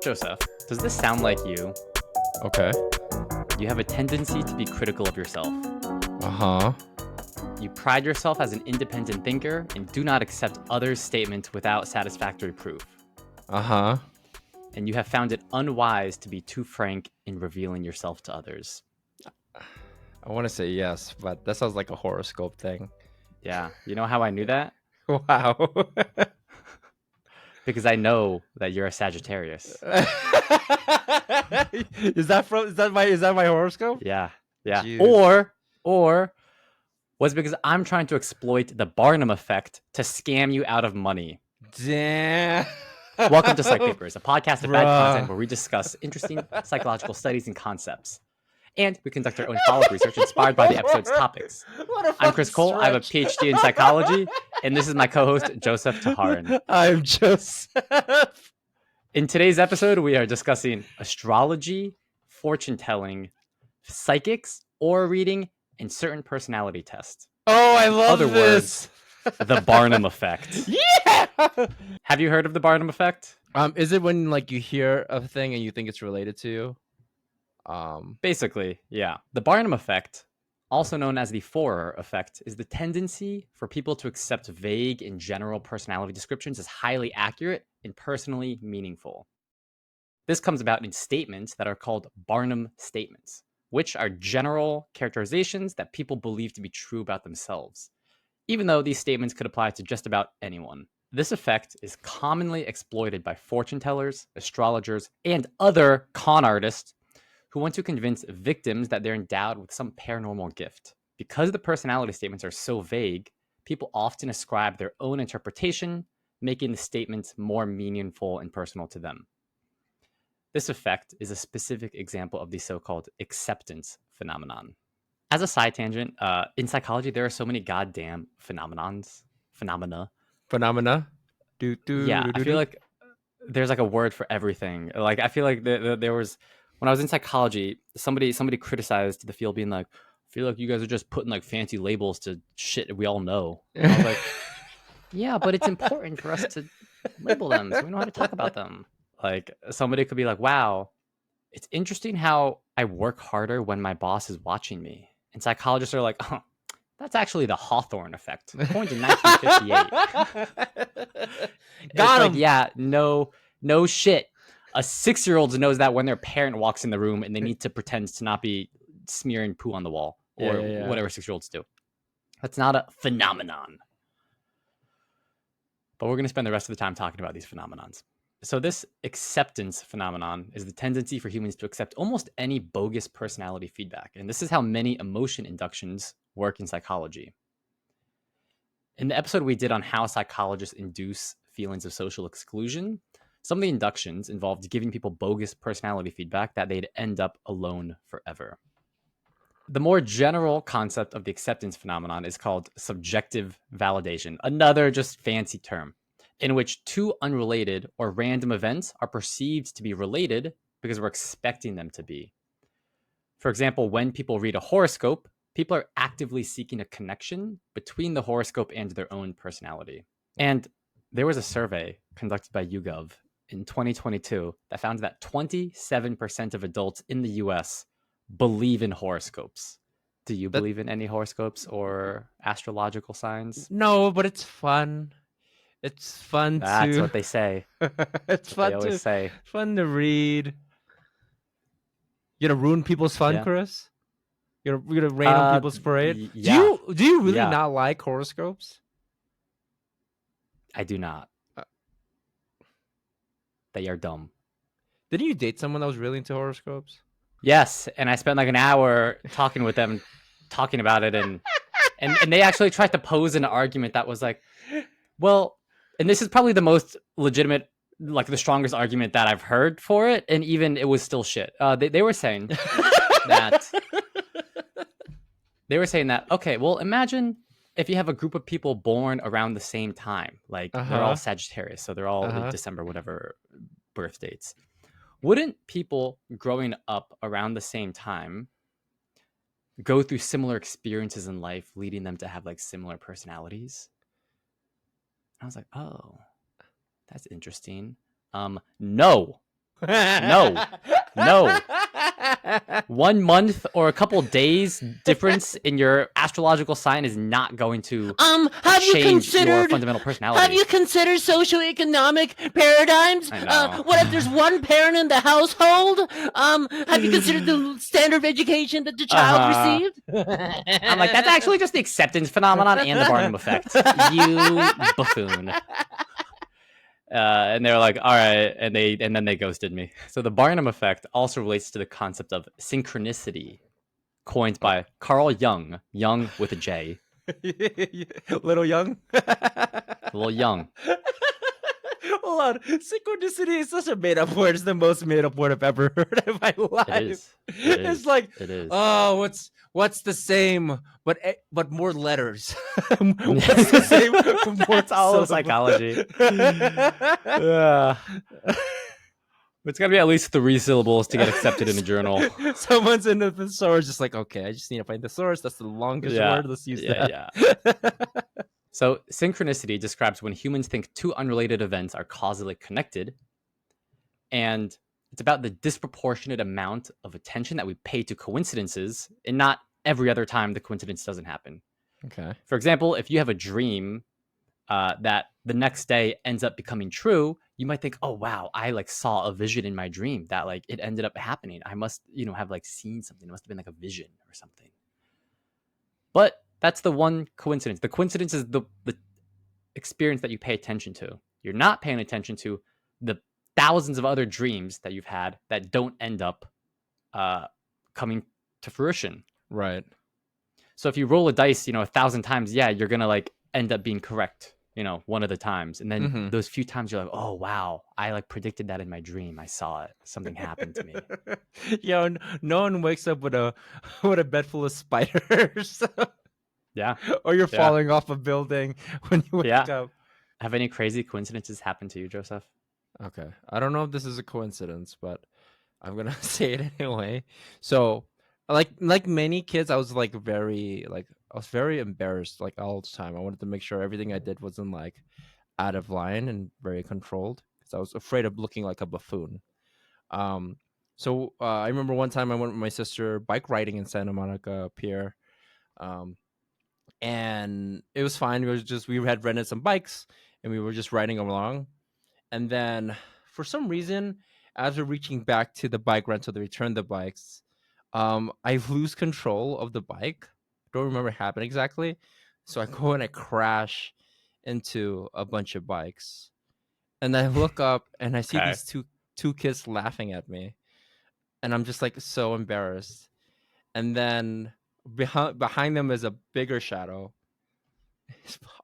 Joseph, does this sound like you? Okay. You have a tendency to be critical of yourself. Uh-huh. You pride yourself as an independent thinker and do not accept others' statements without satisfactory proof. Uh-huh. And you have found it unwise to be too frank in revealing yourself to others. I want to say yes, but that sounds like a horoscope thing. Yeah, you know how I knew that? Wow. Because I know that you're a Sagittarius. Is that my horoscope? Yeah. Jeez. Or was because I'm trying to exploit the Barnum Effect to scam you out of money. Damn. Welcome to Psych Papers, a podcast of bad Bruh. content where we discuss interesting psychological studies and concepts. And we conduct our own follow-up research inspired by the episode's topics. I'm Chris Cole. I have a PhD in psychology, and this is my co-host, Joseph Tajaran. I'm Joseph. In today's episode, we are discussing astrology, fortune-telling, psychics, aura reading, and certain personality tests. Oh, I love Other this. The Barnum Effect. Yeah. Have you heard of the Barnum Effect? Is it when like you hear a thing and you think it's related to you? Basically, yeah. The Barnum Effect, also known as the Forer Effect, is the tendency for people to accept vague and general personality descriptions as highly accurate and personally meaningful. This comes about in statements that are called Barnum statements, which are general characterizations that people believe to be true about themselves, even though these statements could apply to just about anyone. This effect is commonly exploited by fortune tellers, astrologers, and other con artists who want to convince victims that they're endowed with some paranormal gift. Because the personality statements are so vague, people often ascribe their own interpretation, making the statements more meaningful and personal to them. This effect is a specific example of the so-called acceptance phenomenon. As a side tangent, in psychology, there are so many goddamn phenomena. Yeah, I feel like there's like a word for everything. Like I feel like there was, when I was in psychology, somebody criticized the field being like, I feel like you guys are just putting like fancy labels to shit we all know. And I was like, yeah, but it's important for us to label them so we know how to talk about them. Like somebody could be like, wow, it's interesting how I work harder when my boss is watching me. And psychologists are like, oh, that's actually the Hawthorne effect, coined in 1958. Got him. Like, yeah, no shit. A 6-year-old knows that when their parent walks in the room and they need to pretend to not be smearing poo on the wall or whatever 6-year-olds do. That's not a phenomenon. But we're going to spend the rest of the time talking about these phenomenons. So this acceptance phenomenon is the tendency for humans to accept almost any bogus personality feedback. And this is how many emotion inductions work in psychology. In the episode we did on how psychologists induce feelings of social exclusion, some of the inductions involved giving people bogus personality feedback that they'd end up alone forever. The more general concept of the acceptance phenomenon is called subjective validation, another just fancy term, in which two unrelated or random events are perceived to be related because we're expecting them to be. For example, when people read a horoscope, people are actively seeking a connection between the horoscope and their own personality. And there was a survey conducted by YouGov in 2022 that found that 27% of adults in the US believe in horoscopes. Do you believe in any horoscopes or astrological signs? No, but it's fun. It's fun That's to. what they say. It's fun They always say. Fun to read. You gonna ruin people's fun, Yeah. Chris? You're gonna rain on people's parade? Yeah. Do you really not like horoscopes? I do not. They are dumb. Didn't you date someone that was really into horoscopes? Yes, and I spent like an hour talking with them, talking about it, and they actually tried to pose an argument that was like, well, and this is probably the most legitimate, like the strongest argument that I've heard for it, and even it was still shit. They were saying that okay, well, imagine if you have a group of people born around the same time, like they're all Sagittarius, so they're all December, whatever birth dates. Wouldn't people growing up around the same time go through similar experiences in life, leading them to have like similar personalities. I was like, oh, that's interesting. No. No. 1 month or a couple days difference in your astrological sign is not going to Have you change your considered fundamental personality. Have you considered socioeconomic paradigms? I know. What if there's one parent in the household? Have you considered the standard of education that the child received? I'm like, that's actually just the acceptance phenomenon and the Barnum Effect. You buffoon. And they were like, all right, and then they ghosted me. So the Barnum Effect also relates to the concept of synchronicity, coined by Carl Jung, Jung with a J. Little Young. Little Jung. Hold on. Synchronicity is such a made-up word. It's the most made-up word I've ever heard in my life. It is. It It's is. like, It is. oh, what's the same, but more letters. What's the same? But more That's all of syllables? psychology. Yeah. It's got to be at least 3 syllables to get accepted in a journal. Someone's in the thesaurus, just like, okay, I just need to find thesaurus. That's the longest word. Let's use that. Yeah. So synchronicity describes when humans think 2 unrelated events are causally connected, and it's about the disproportionate amount of attention that we pay to coincidences, and not every other time the coincidence doesn't happen. Okay. For example, if you have a dream that the next day ends up becoming true, you might think, oh wow, I like saw a vision in my dream that like it ended up happening. I must, have like seen something. It must have been like a vision or something. But that's the one coincidence. The coincidence is the experience that you pay attention to. You're not paying attention to the thousands of other dreams that you've had that don't end up coming to fruition. Right. So if you roll a dice, 1,000 times, yeah, you're gonna like end up being correct, one of the times. And then those few times you're like, oh wow, I like predicted that in my dream. I saw it. Something happened to me. Yeah, no one wakes up with a bed full of spiders. Yeah. Or you're falling off a building when you wake up. Have any crazy coincidences happened to you, Joseph? Okay. I don't know if this is a coincidence, but I'm gonna say it anyway. So like many kids, I was very embarrassed like all the time. I wanted to make sure everything I did wasn't like out of line and very controlled because I was afraid of looking like a buffoon. So I remember one time I went with my sister bike riding in Santa Monica Pier, and it was fine. We had rented some bikes and we were just riding along, and then for some reason, as we're reaching back to the bike rental to return the bikes, I lose control of the bike. Don't remember happening exactly. So I go and I crash into a bunch of bikes. And I look up and I see these two kids laughing at me. And I'm just like so embarrassed. And then behind them is a bigger shadow.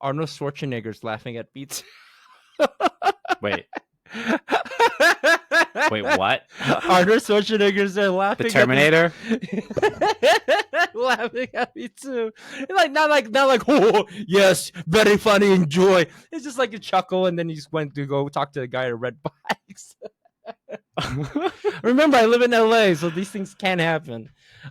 Arnold Schwarzenegger's laughing at Beats. Wait, what? Arnold Schwarzenegger's there laughing. The Terminator? Laughing at me too. Not like, oh yes, very funny, enjoy. It's just like a chuckle, and then he just went to go talk to the guy at Red Bikes. Remember, I live in LA, so these things can happen.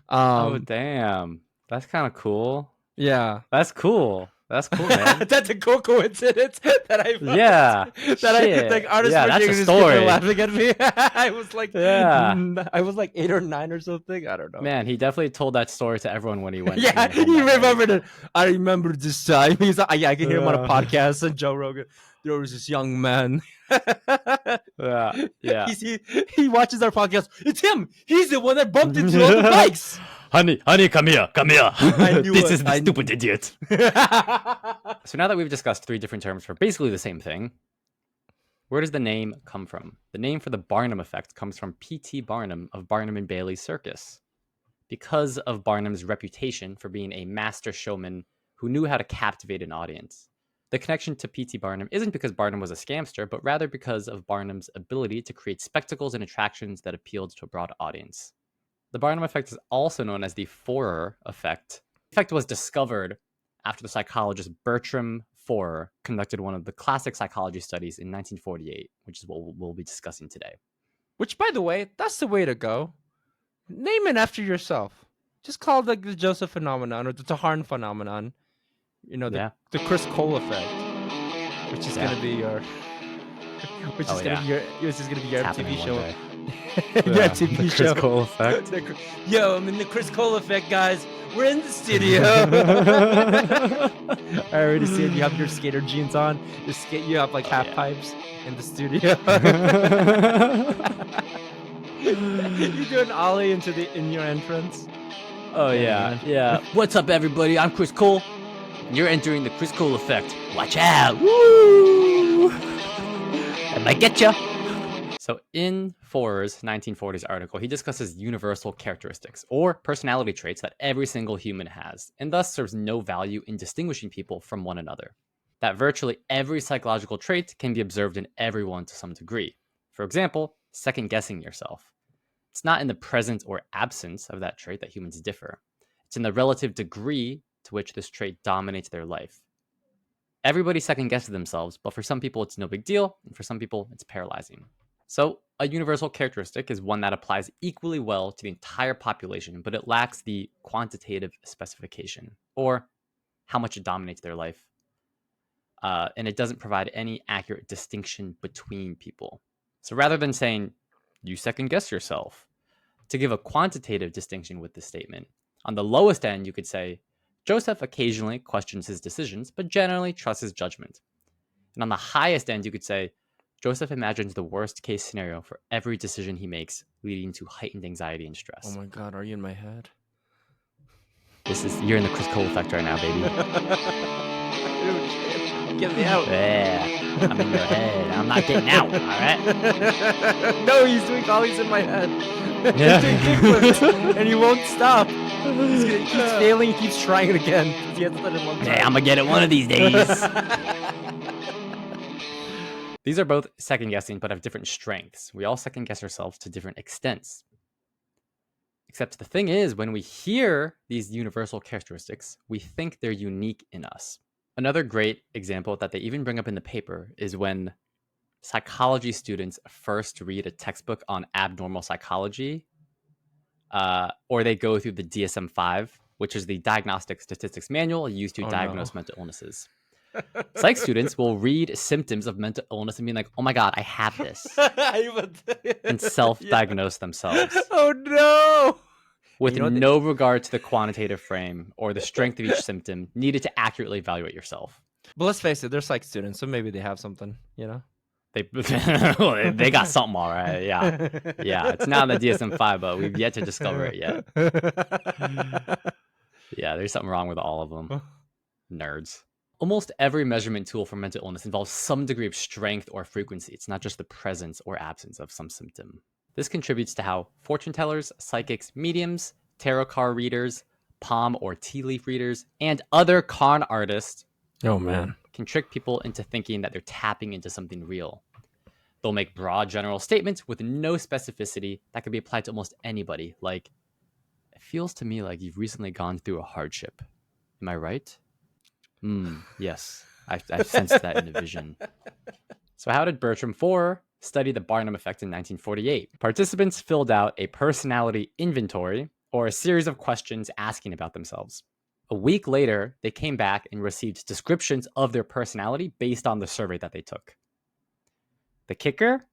Oh damn. That's kind of cool. Yeah. That's cool. That's cool, man. That's a cool coincidence that I found. Yeah. That's a story. Laughing at me. I was like, I was like 8 or 9 or something. I don't know. Man, he definitely told that story to everyone when he went. Yeah, he remembered it. I remember this time. He's like, I can hear him on a podcast and Joe Rogan. There was this young man. Yeah. He watches our podcast. It's him. He's the one that bumped into all the bikes. Honey, come here. This is the stupid idiot. So now that we've discussed 3 different terms for basically the same thing, where does the name come from? The name for the Barnum Effect comes from P.T. Barnum of Barnum and Bailey's Circus. Because of Barnum's reputation for being a master showman who knew how to captivate an audience. The connection to P.T. Barnum isn't because Barnum was a scamster, but rather because of Barnum's ability to create spectacles and attractions that appealed to a broad audience. The Barnum Effect is also known as the Forer Effect. The effect was discovered after the psychologist Bertram Forer conducted one of the classic psychology studies in 1948, which is what we'll be discussing today. Which, by the way, that's the way to go. Name it after yourself. just call it like the Joseph phenomenon or the Tajaran phenomenon. You know, Yeah. the Chris Cole effect, which is Yeah. gonna be your, which is gonna be your It's happening MTV one show. day. Your Yeah, MTV the show. Chris Cole effect. Yo, I'm in the Chris Cole effect, guys. We're in the studio. I already see it. You have your skater jeans on. You have like half pipes in the studio. You do an ollie in your entrance. Oh yeah, yeah. What's up, everybody? I'm Chris Cole. And you're entering the Chris Cole effect. Watch out! Woo! I might get ya. So in Forer's 1940s article, he discusses universal characteristics or personality traits that every single human has, and thus serves no value in distinguishing people from one another. That virtually every psychological trait can be observed in everyone to some degree. For example, second-guessing yourself. It's not in the presence or absence of that trait that humans differ. It's in the relative degree to which this trait dominates their life. Everybody second guesses themselves, but for some people it's no big deal, and for some people it's paralyzing. So, a universal characteristic is one that applies equally well to the entire population, but it lacks the quantitative specification, or how much it dominates their life. And it doesn't provide any accurate distinction between people. So rather than saying, you second guess yourself, to give a quantitative distinction with this statement, on the lowest end, you could say, Joseph occasionally questions his decisions, but generally trusts his judgment. And on the highest end, you could say, Joseph imagines the worst case scenario for every decision he makes, leading to heightened anxiety and stress. Oh my God, are you in my head? You're in the Chris Cole effect right now, baby. Get me out. Yeah, I'm in your head. I'm not getting out, all right? No, he's doing ollies in my head. Yeah. He's doing kickflips, and he won't stop. He keeps failing, he keeps trying it again. He hasn't done it one time. Hey, I'm gonna get it one of these days. These are both second guessing, but have different strengths. We all second guess ourselves to different extents. Except the thing is, when we hear these universal characteristics, we think they're unique in us. Another great example that they even bring up in the paper is when psychology students first read a textbook on abnormal psychology, or they go through the DSM-5, which is the Diagnostic Statistics Manual used to diagnose mental illnesses. Psych students will read symptoms of mental illness and be like, oh my God, I have this. And self-diagnose themselves. Oh no! With no regard to the quantitative frame or the strength of each symptom needed to accurately evaluate yourself. But let's face it, they're psych students, so maybe they have something, you know? They got something all right. Yeah. Yeah. It's not in the DSM-5, but we've yet to discover it yet. Yeah, there's something wrong with all of them. Nerds. Almost every measurement tool for mental illness involves some degree of strength or frequency. It's not just the presence or absence of some symptom. This contributes to how fortune tellers, psychics, mediums, tarot card readers, palm or tea leaf readers, and other con artists can trick people into thinking that they're tapping into something real. They'll make broad general statements with no specificity that could be applied to almost anybody. Like, it feels to me like you've recently gone through a hardship. Am I right? Yes, I've sensed that in a vision. So how did Bertram Forer study the Barnum Effect in 1948? Participants filled out a personality inventory, or a series of questions asking about themselves. A week later, they came back and received descriptions of their personality based on the survey that they took. The kicker?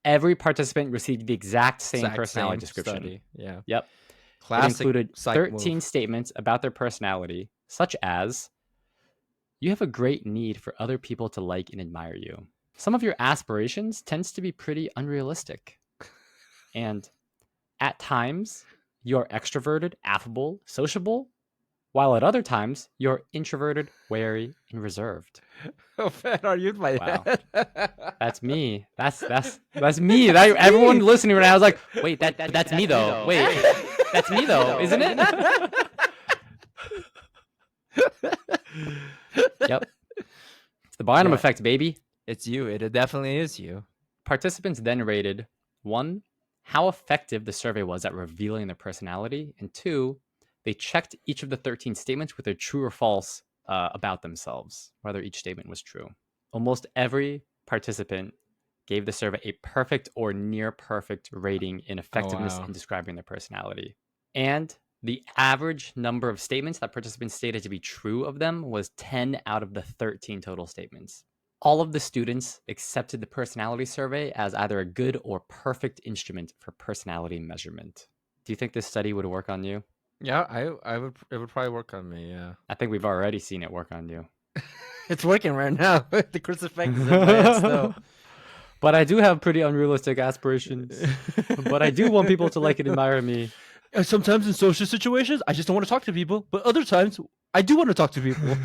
Every participant received the exact same personality description. Study. Yeah. Yep. Classic. It included 13 statements about their personality, such as, you have a great need for other people to like and admire you. Some of your aspirations tends to be pretty unrealistic. And at times, you're extroverted, affable, sociable, while at other times, you're introverted, wary, and reserved. Oh, man, are you in my head? That's me. That's me. Everyone listening right now was like, wait, that's me though. Wait, that's me though, isn't it? Yep. It's the Barnum Effect, baby. It's you. It definitely is you. Participants then rated 1, how effective the survey was at revealing their personality, and 2, they checked each of the 13 statements with a true or false about themselves, whether each statement was true. Almost every participant gave the survey a perfect or near perfect rating in effectiveness in describing their personality. And The average number of statements that participants stated to be true of them was 10 out of the 13 total statements. All of the students accepted the personality survey as either a good or perfect instrument for personality measurement. Do you think this study would work on you? Yeah, I would. It would probably work on me. Yeah, I think we've already seen it work on you. it's working right now. The Chris Effect is in my head still. But I do have pretty unrealistic aspirations. But I do want people to like and admire me. Sometimes in social situations, I just don't want to talk to people. But other times, I do want to talk to people.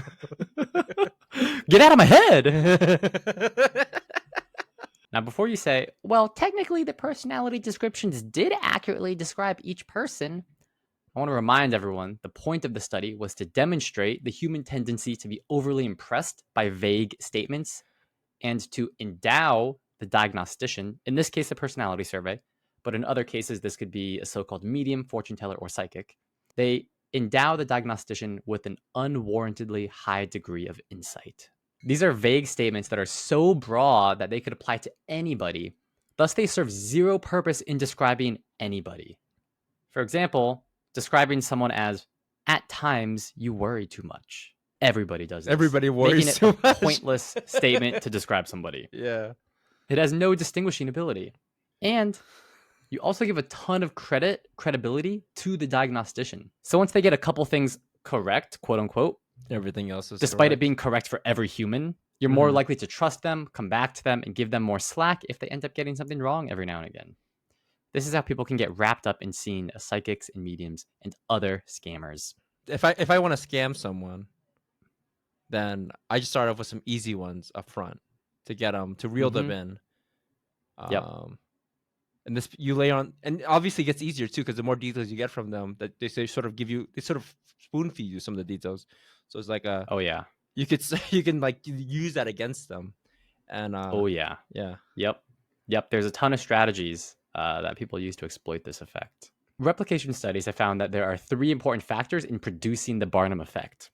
Get out of my head! Now, before you say, well, technically the personality descriptions did accurately describe each person, I want to remind everyone the point of the study was to demonstrate the human tendency to be overly impressed by vague statements and to endow the diagnostician, in this case, a personality survey, but in other cases, this could be a so-called medium, fortune teller, or psychic. They endow the diagnostician with an unwarrantedly high degree of insight. These are vague statements that are so broad that they could apply to anybody. Thus, they serve zero purpose in describing anybody. For example, describing someone as, at times, you worry too much. Everybody does this. Everybody worries making too it a much. pointless statement to describe somebody. Yeah. It has no distinguishing ability. And you also give a ton of credibility to the diagnostician. So once they get a couple things correct, quote unquote, Everything else is despite correct. it being correct for every human, you're more likely to trust them, come back to them, and give them more slack if they end up getting something wrong every now and again. This is how people can get wrapped up in seeing psychics and mediums and other scammers. If I want to scam someone, then I just start off with some easy ones up front to get them to reel them in. Yep. And this you lay on, and obviously it gets easier too because the more details you get from them, that they sort of spoon feed you some of the details. So it's like oh yeah, you can like use that against them, and oh yeah, yeah, yep. There's a ton of strategies that people use to exploit this effect. Replication studies have found that there are 3 important factors in producing the Barnum effect.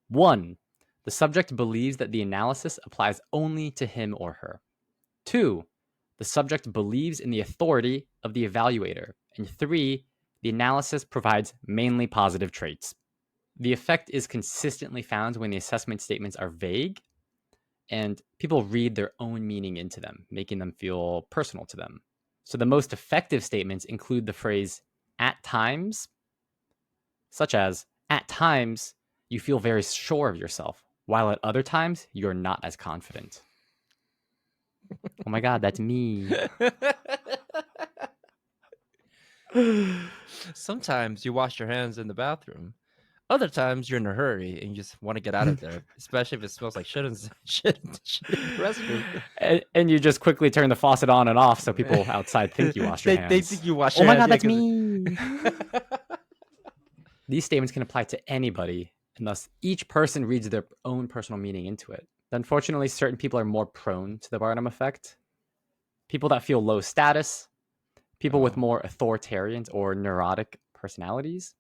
1, the subject believes that the analysis applies only to him or her. 2, the subject believes in the authority of the evaluator. And 3, the analysis provides mainly positive traits. The effect is consistently found when the assessment statements are vague and people read their own meaning into them, making them feel personal to them. So the most effective statements include the phrase at times, such as, at times, you feel very sure of yourself, while at other times, you're not as confident. Oh my God, that's me. Sometimes you wash your hands in the bathroom. Other times you're in a hurry and you just want to get out of there, especially if it smells like shit in the restroom. And you just quickly turn the faucet on and off so people outside think you wash your hands. They think you wash Oh your my hands. God, that's me. These statements can apply to anybody, and thus each person reads their own personal meaning into it. Unfortunately, certain people are more prone to the Barnum effect. People that feel low status, people with more authoritarian or neurotic personalities,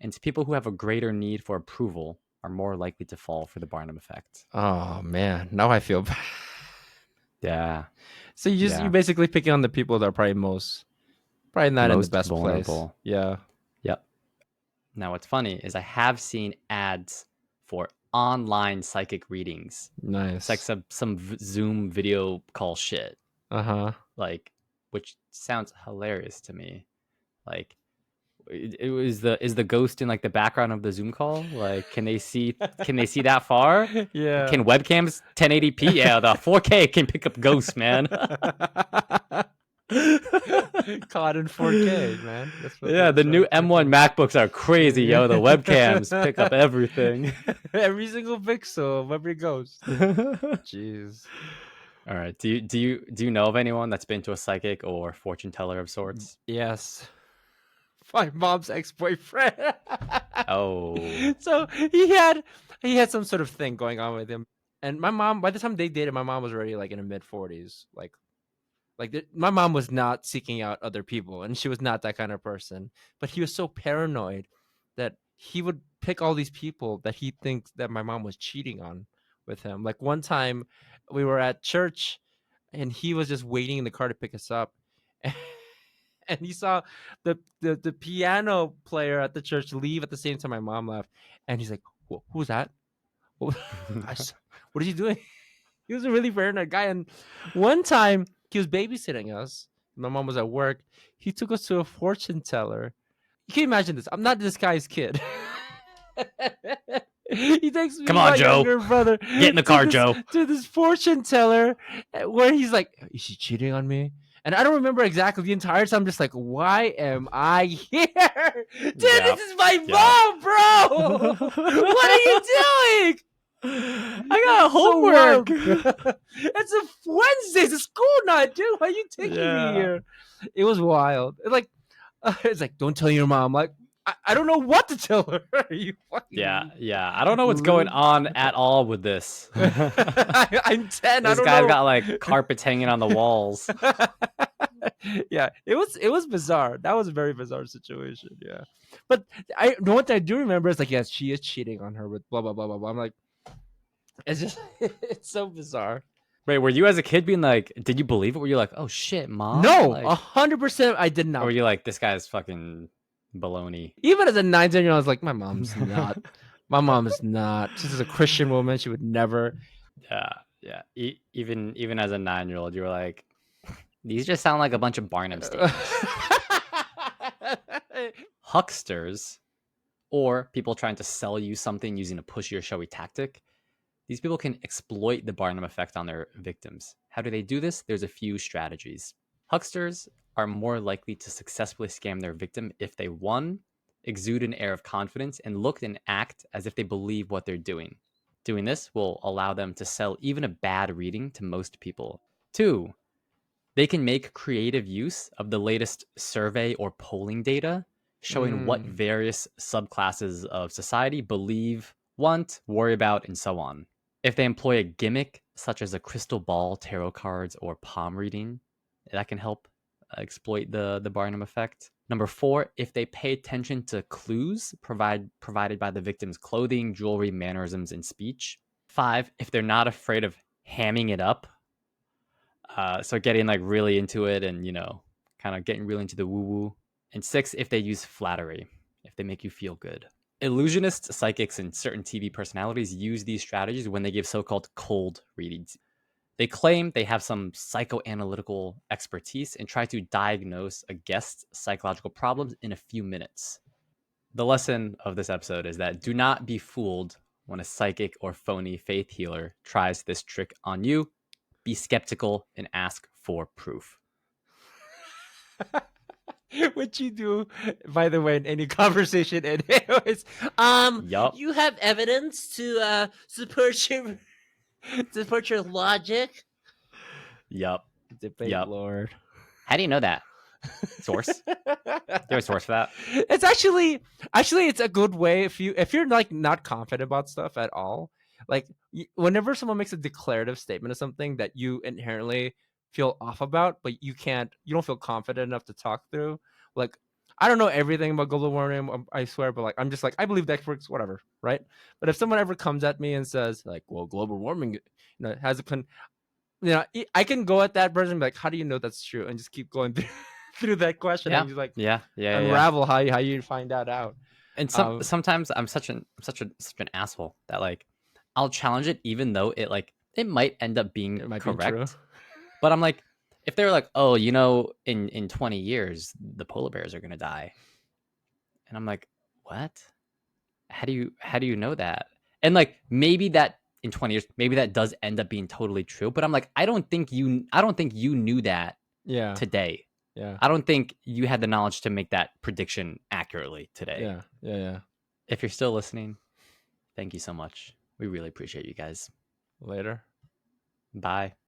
and people who have a greater need for approval are more likely to fall for the Barnum effect. Oh man, now I feel bad. Yeah. So you're basically picking on the people that are probably not in the best vulnerable. place. Yeah. Yep. Now what's funny is I have seen ads for online psychic readings. Nice. It's like some Zoom video call shit. Like, which sounds hilarious to me. Like, is the ghost in like the background of the Zoom call? Like, can they see that far? Yeah. Can webcams 1080p? Yeah, the 4K can pick up ghosts, man. Caught in 4K, man. Yeah, the new M1 MacBooks are crazy, yo. The webcams pick up everything. Every single pixel of every ghost. Jeez. All right. Do you know of anyone that's been to a psychic or fortune teller of sorts? Yes. My mom's ex-boyfriend. Oh. So he had some sort of thing going on with him. And my mom, by the time they dated, my mom was already like in her mid-40s. My mom was not seeking out other people, and she was not that kind of person. But he was so paranoid that he would pick all these people that he thinks that my mom was cheating on with him. Like one time we were at church and he was just waiting in the car to pick us up. and he saw the piano player at the church leave at the same time my mom left, and he's like, "Who's that? What what is he doing?" He was a really paranoid guy, and one time he was babysitting us. My mom was at work. He took us to a fortune teller. You can imagine this. I'm not this guy's kid. He takes me Come and on, my Joe. younger brother. Get in the car, Joe. To this fortune teller, where he's like, "Is she cheating on me?" And I don't remember exactly the entire time. I'm just like, "Why am I here, dude? This is my mom, bro. What are you doing?" I got homework. It's a Wednesday. It's a school night, dude. Why are you taking me here? It was wild. It's like, don't tell your mom. Like, I don't know what to tell her. Are you fucking? Yeah. I don't know what's going on at all with this. I'm 10. This guy's got like carpets hanging on the walls. Yeah, it was bizarre. That was a very bizarre situation. Yeah, but the one thing I do remember is like, yes, she is cheating on her with blah blah blah blah blah. I'm like, it's just it's so bizarre. Wait, were you as a kid being like, did you believe it? Were you like, oh shit, mom? No, Like, 100% I did not. or were you like, this guy's fucking baloney? Even as a 9-10-year-old, I was like, my mom's not. My mom is not. She's a Christian woman. She would never. Yeah. Even as a 9-year-old, you were like, these just sound like a bunch of Barnum statements. Hucksters, or people trying to sell you something using a pushy or showy tactic. These people can exploit the Barnum effect on their victims. How do they do this? There's a few strategies. Hucksters are more likely to successfully scam their victim if they, 1, exude an air of confidence and look and act as if they believe what they're doing. Doing this will allow them to sell even a bad reading to most people. 2, they can make creative use of the latest survey or polling data showing what various subclasses of society believe, want, worry about, and so on. If they employ a gimmick such as a crystal ball, tarot cards, or palm reading, that can help exploit the Barnum effect. Number 4, if they pay attention to clues provided by the victim's clothing, jewelry, mannerisms, and speech. 5, if they're not afraid of hamming it up, so getting like really into it and, kind of getting really into the woo-woo. And 6, if they use flattery, if they make you feel good. Illusionists, psychics, and certain TV personalities use these strategies when they give so-called cold readings. They claim they have some psychoanalytical expertise and try to diagnose a guest's psychological problems in a few minutes. The lesson of this episode is that do not be fooled when a psychic or phony faith healer tries this trick on you. Be skeptical and ask for proof. What you do, by the way, in any conversation, and Yup. You have evidence to support your logic. Yup. debate, Yup. Lord. How do you know that? Source? Do you have a source for that? It's actually it's a good way if you're like not confident about stuff at all. Like whenever someone makes a declarative statement of something that you inherently feel off about, but you don't feel confident enough to talk through. Like, I don't know everything about global warming, I swear, but like I'm just like, I believe that works, whatever, right? But if someone ever comes at me and says like, well, global warming, has I can go at that person and be like, how do you know that's true? And just keep going through that question and just like unravel how you find that out. And sometimes I'm such an asshole that like I'll challenge it even though it might end up being correct. But I'm like, if they're like, oh, in 20 years the polar bears are gonna die, and I'm like, what? How do you know that? And like maybe that in 20 years, maybe that does end up being totally true. But I'm like, I don't think you knew that today. Yeah. I don't think you had the knowledge to make that prediction accurately today. Yeah. If you're still listening, thank you so much. We really appreciate you guys. Later. Bye.